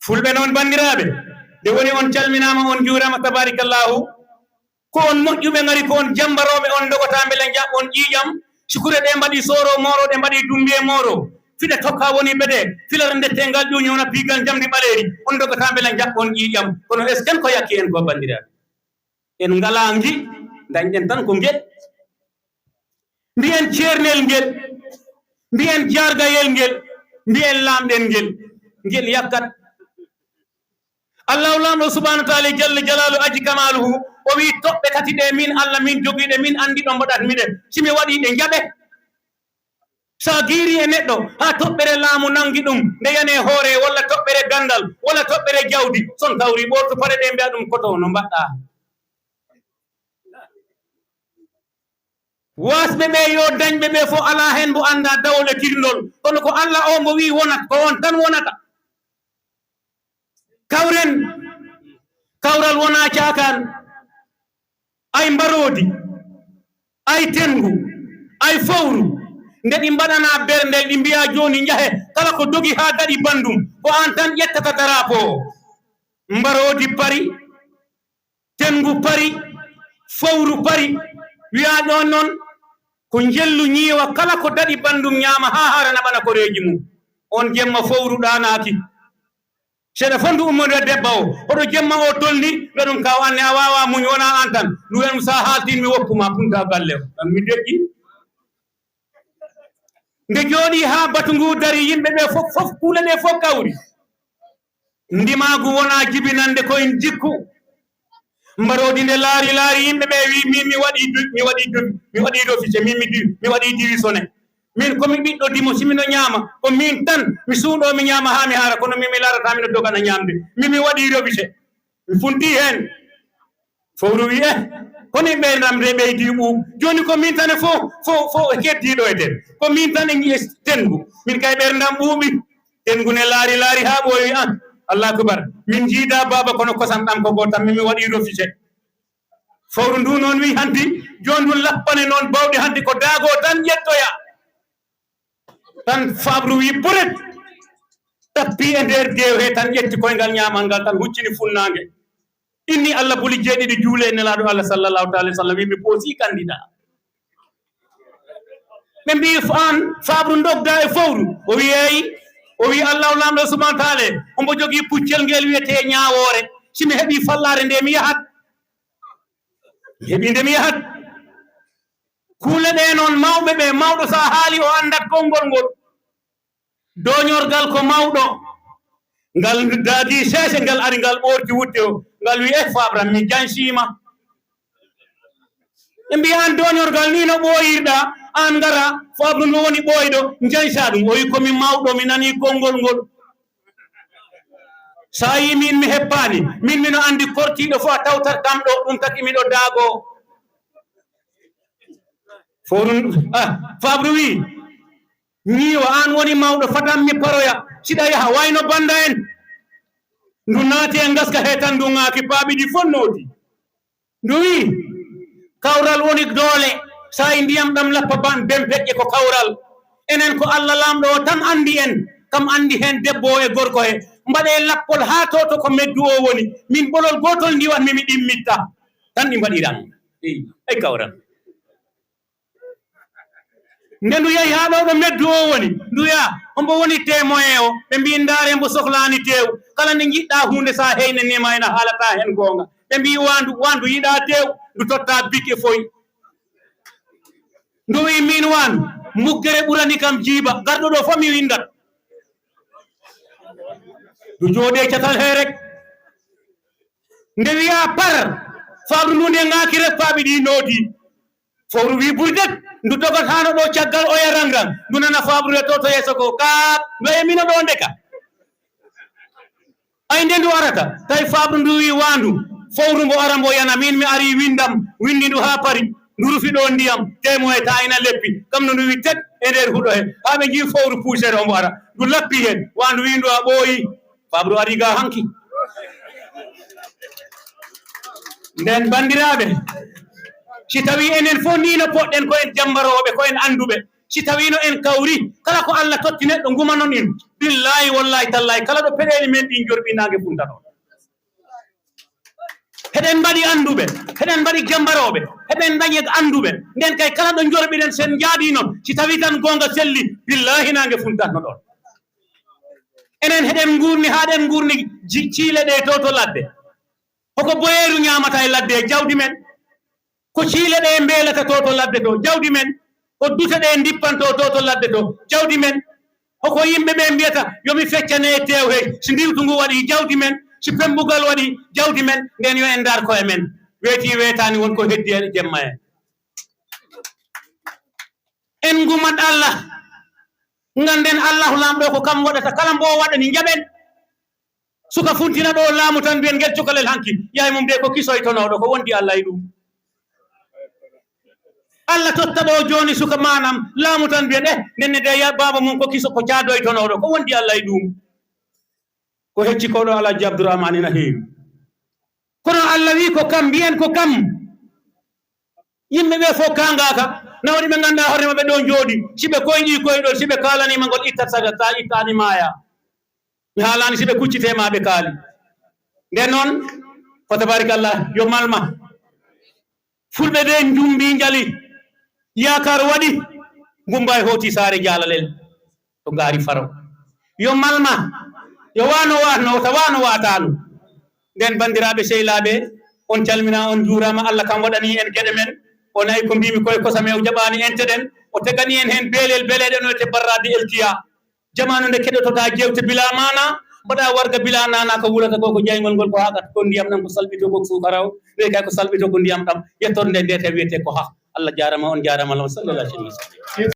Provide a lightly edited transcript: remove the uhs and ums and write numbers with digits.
fulɓe noon bandiraɓe nde woni on calminama on juurama tabarikallahu ko on moƴƴuɓe ngari ko on jambaroɓe on dogota beele jaɓɓon ƴiƴam sukure ɗe mbaɗi soro moro ɗe mbaɗi dumbi e moro fiɗe tokka woni ɓeɗe filare ndettegal ƴuñi wona pigal jamdi ɓaleri on dogota beele jaɓɓon ƴiƴam kono est ce ken ko yakki en ko bandiraɓe en ngala gi dañɗen tan ko guel mbiyen ceernel ngel mbiyen jargayel ngel mbiyen lamɗen ngel yakkat allahu lamɗo subhanahu wa taala jalla jalalu aji kamaluhu o wi toɓɓe tati ɗe min Allah min jogiiɗe min andi ɗo mbaɗat minen simi waɗi ɗe jaɓe sa giiri e neɗɗo ha toɓɓere laamu nangi ɗum nde yani hoore walla toɓɓere gandal walla toɓɓere jawdi son kawri ɓortu paɗe ɗe mbiya ɗum koto no mbaɗɗa wasɓe ɓe yo dañɓe ɓe fof ala hen mbo anda dawle tirndol kono ko Allah o mo wi wonat ko on tan wonata kawren kawral wona cakan ay mbarodi ay tengu ay fowru nde ɗi mbaɗana berndel ɗi mbiya joni jahe kala ko dogi ha daɗi bandum ko an tan ƴettata darapo mbarodi pari tengu pari fowru pari wiya ɗon noon ko jellu ñiiwa kala ko daɗi bandum ñaama ha harana ɓana koreji mum on jemma fowru ɗanaki seeɗa fondu ummode debba o oɗo jemma o tolni ɓe ɗum kaw anne a wawa muñ wona an tan ɗum wiyanum sa haaltin mi woppuma punta galle o tan mi deƴƴi nde jooɗi ha batu ngu dari yimɓe ɓe fof kuule ɗe fof kawri ndimagu wona jibinande koyen jikku mbarodi nde laari yimɓe ɓe wi min mi waɗi d'office min mi waɗi diwisone min komi ɓiɗɗo dimo simino ñaama ko min tan mi suuɗo mi ñaama ha mi haara kono min mi larata mino dogana ñamde min mi waɗi d'office mi funti hen fowru wi kono ɓe namde ɓeydi ɓuuɓ joni ko min tan fo keddiɗo e den ko min tan e tengu min kay ɓerdam ɓuuɓi tengu ne laari ha ɓooyi an Allah akubar min jiida baba kono kosam ɗam ko gotam min mi waɗi d'office fowru ndu noon wi hanti joni ndu lappane noon bawɗi hanti ko daago tan ƴettoya tan fabru wi buret tappi e nder dew he tan ƴetti koyngal ñamal ngal tan huccini funnangue inni Allah buli jeeɗiɗi juule e nelaɗo Allah sallallahu taala sallam wi mi poosi candidat ɓe mbi an fabru dogda e fowru o wi eyi o wi allahu lamɗo subhanahu wa taala ombo jogui puccel ngel wiyete ñawore simi heeɓi fallare nde mi yahat heeɓi nde mi yahat kuule ɗe noon mawɓe ɓe mawɗo sa haali o andat konngol ngol doñorgal ko mawɗo ngal daadi sese ngal ari ngal ɓorti wutte o ngal wi fabram mi jansima ɓe mbi an doñorgal ni no ɓooyirɗa an ngara fabru no woni ɓooyɗo jansa ɗum o wi komi mawɗo mi nani konngol ngol sa yi min mi heppani min mino andi kortiɗo fo a tawtat kam ɗo ɗum taki miɗo daago fabru wi ñiiwa an woni mawɗo fatan mi paroya siɗa yaha wayno banda en ndu naati e gaska he tan ndu ŋaaki paaɓiɗi fonnodi ndu wi kawral woni doole sa e ndiyam ɗam lappa ban bempeƴƴe ko kawral enen ko Allah lamɗo o tan andi en kam andi hen debbo o e gorko he mbaɗe lappol ha toto ko meddu o woni min ɓolol gotol ndiwat mimi ɗimmitta tan ɗi mbaɗiran ey kawral nde ndu yehi ha ɗo ɗo meddu o woni ndu wiya ombo woni témoin o ɓe mbi ndaare mbo sohlani tew kala nde jiɗɗa hunde sa heyne nema ena haalata hen gonga ɓe mbi wandu yiɗa tew ndu totta bikke foyi ndu wi min wandu muggere ɓurani kam jiiba garɗo ɗo fof mi windat ndu jooɗe catal he rek nde wiya par fabru ndu nde ŋaaki rek paaɓi ɗi noodi fowru wi burdet ndu dogatano ɗo caggal oya rangrang ndu nana fabrude to yeeso ko kaap no e mino ɗo ndeka ay nde ndu arata tawi fabru ndu wi wandu fowru mbo ara mbo yana min mi ari windam windi ndu ha pari ndu rufi ɗo ndiyam témoin ta ina leppi kam no ndu wi tet e nder huuɗo he ha ɓe jii fowru poussére ombo ara ndu lappi hen wandu wi ndu a ɓooyi fabru ari ga hanki nden bandiraɓe si tawi enen fof nino poɗɗen ko en jambaroɓe ko en anduɓe si tawino en kawri kala ko Allah totti neɗɗo ngumanon en billahi wallahi tallahi kala ɗo peɗeli men ɗin jorɓinage funta ɗon heɗen mbaɗi anduɓe heɗen mbaɗi gembaroɓe heɗen dañi anduɓe nden kay kala ɗo jorɓiɗen sen jaadi noon si tawi tan gonga selli billahi nage funtatno ɗon enen heɗen gurni haɗen gurni ciile ɗe to ladde hoko boyeru ñamata e ladde e jawdi men ko ciile ɗe mbelata to ladde to jawdi men ko dute ɗe dippanto to ladde to jawdi men hoko yimɓe ɓe mbiyata yomi feccane e tew hey si ndiwtu ngu waɗi jawdi men si pembugal waɗi jawdi men nden yo en dar koye men weeti weetani wonko heddi e jemma en ngumat Allah ganden allahu lamɗo ko kam waɗata kala mbo waɗani jaɓen suka funtina ɗo laamu tan mbiyen guel cukalel hanki yahay mum de ko kisoytonoɗo ko wondi Allah e ɗum Allah totta ɗo joni suka manam laamu tan mbiyen nenne de baba mum ko kiso ko cadoytonoɗo ko wondi Allah e ɗum ko hecci koɗo Alhaji Abdourahmane ina heewi kono Allah wi ko kam mbiyen ko kam yimɓeɓe fof kangaka nawɗi ɓe ganduɗa hoore maɓɓe ɗo jooɗi siɓe koyɗi koyɗol siɓe kalanima ngol ittat saga ta ittani maya mi haalani siɓe kuccitema ɓe kaali nden noon ko tabarikallah yo malma fulɓe de jumbi jali yakar waɗi gumba e hooti saare jalalel to gaari faro yo malma yo wano tawano watano nden bandiraɓe sehilaɓe on calmina on juurama Allah kam waɗani en gueɗe men o nayi ko mbimi koye kosame o jaɓani ente ɗen o tegani en hen beelel beleɗen o te barrade eltiya jamanu nde keɗotota jewte bila mana mbaɗa warga bila nana ko wurata ko ko jaygol ngol ko haɗata ko ndiyam ɗam ko salɓito ko sukaraw ɓe kay ko salɓito ko ndiyam ɗam yettorde nde ndete wiyete ko ha Allah jarama on jarama Allah sallallahu alaihi wasallam